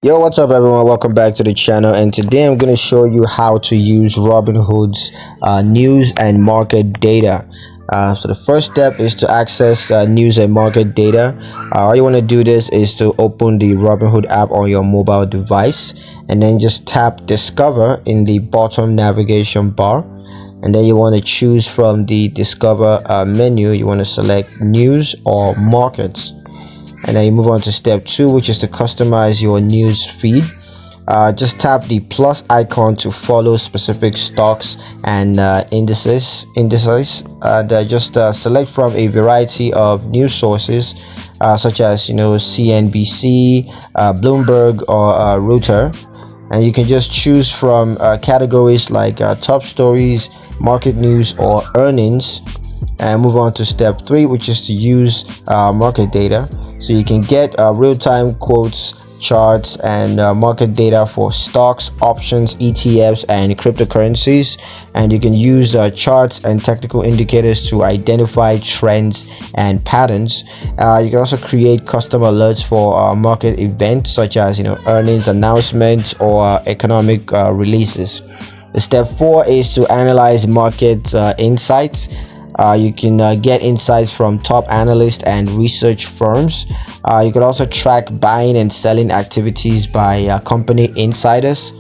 Yo, what's up everyone? Welcome back to the channel, and today I'm going to show you how to use Robinhood's news and market data. So the first step is to access news and market data. All you want to do this is to open the Robinhood app on your mobile device, and then just tap discover in the bottom navigation bar, and then you want to choose from the discover menu. You want to select news or markets, and then you move on to step 2, which is to customize your news feed. Just tap the plus icon to follow specific stocks and indices. Just select from a variety of news sources, such as CNBC, Bloomberg, or Reuters. And you can just choose from categories like top stories, market news, or earnings, and move on to step 3, which is to use market data. So you can get real-time quotes, charts, and market data for stocks, options, ETFs, and cryptocurrencies. And you can use charts and technical indicators to identify trends and patterns. You can also create custom alerts for market events such as earnings announcements or economic releases. Step 4 is to analyze market insights. You can get insights from top analysts and research firms. You can also track buying and selling activities by company insiders.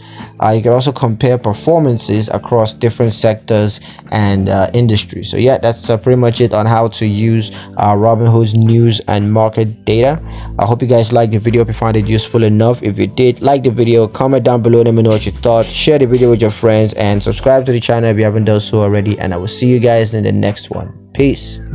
You can also compare performances across different sectors and industries. So yeah, that's pretty much it on how to use Robinhood's news and market data. I hope you guys liked the video. If you found it useful enough, if you did, like the video, comment down below, let me know what you thought, share the video with your friends, and subscribe to the channel if you haven't done so already. And I will see you guys in the next one. Peace.